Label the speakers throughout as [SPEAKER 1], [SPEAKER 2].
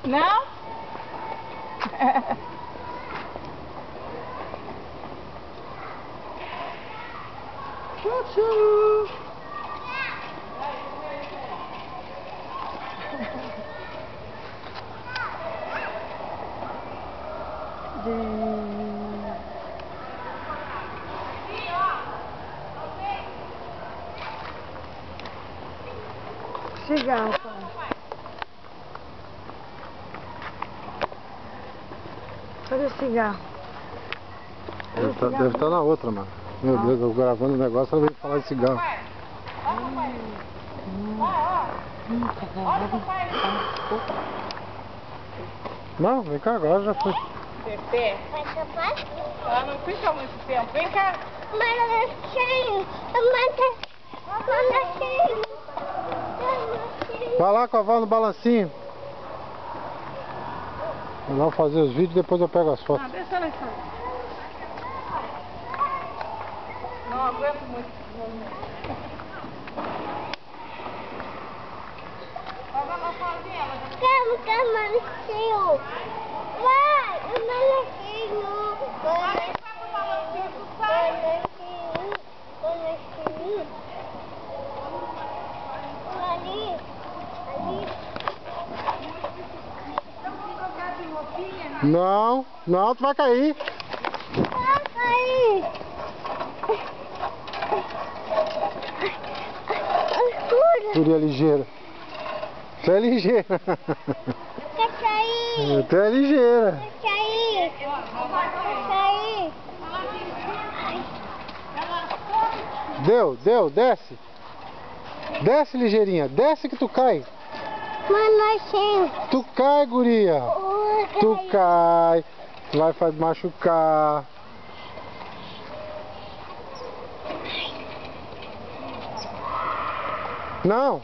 [SPEAKER 1] Não?
[SPEAKER 2] Chuchu!
[SPEAKER 1] Cigarro, pai. Cadê o cigarro?
[SPEAKER 2] Deve estar na outra, mano. Meu Deus, eu gravando o negócio, ela veio falar de cigarro. Não, vem cá agora, já foi.
[SPEAKER 1] Pepe? Ela não fica muito tempo. Vem cá.
[SPEAKER 2] Vai lá com a avó no balancinho. Vou lá fazer os vídeos, depois eu pego as fotos.
[SPEAKER 1] Ah, deixa ela aí. Não aguento muito. Faz ela sozinha, ela já...
[SPEAKER 3] Balancinho. Vai, o balancinho.
[SPEAKER 1] Vai no balancinho, tu sai.
[SPEAKER 3] Balancinho. Ali.
[SPEAKER 2] Não, não, tu vai cair.
[SPEAKER 3] Vai cair.
[SPEAKER 2] Guria ligeira. Tu é ligeira.
[SPEAKER 3] Quer cair?
[SPEAKER 2] Tu é ligeira.
[SPEAKER 3] Quer cair? Quer cair?
[SPEAKER 2] Deu, desce. Desce, ligeirinha. Desce que tu cai.
[SPEAKER 3] Balancinho.
[SPEAKER 2] Tu cai, guria. Tu cai. Tu vai machucar. Não.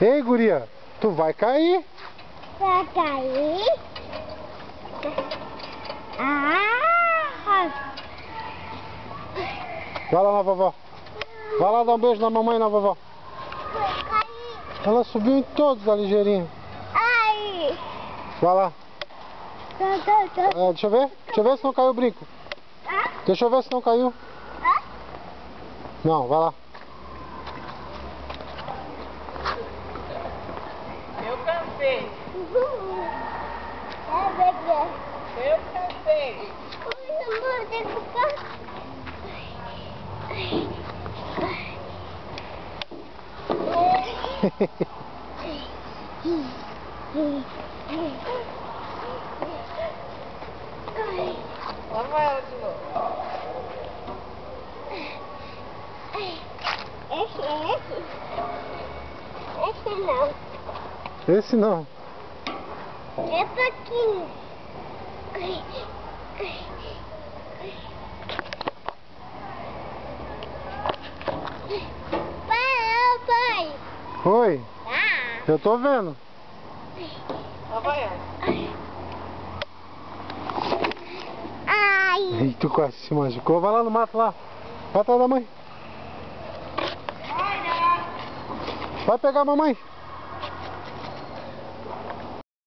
[SPEAKER 2] Ei, guria. Tu vai cair.
[SPEAKER 3] Vai cair? Ah!
[SPEAKER 2] Vai lá na vovó. Vai lá dar um beijo na mamãe e na vovó.
[SPEAKER 3] Vai cair.
[SPEAKER 2] Ela subiu em todos, a ligeirinha.
[SPEAKER 3] Ai!
[SPEAKER 2] Vai lá.
[SPEAKER 3] Tá.
[SPEAKER 2] Deixa eu ver. Deixa eu ver se não caiu o brinco. Deixa eu ver se não caiu. Não, vai lá.
[SPEAKER 1] Eu cansei. Eu cansei. Lá vai ela de novo.
[SPEAKER 3] Esse não.
[SPEAKER 2] Esse não.
[SPEAKER 3] É pouquinho. Pai.
[SPEAKER 2] Oi,
[SPEAKER 3] Ah.
[SPEAKER 2] eu tô vendo.
[SPEAKER 1] Lá vai ela.
[SPEAKER 3] Ai.
[SPEAKER 2] Ih, tu quase se machucou. Vai lá no mato lá. Vai atrás da mãe. Vai pegar a mamãe.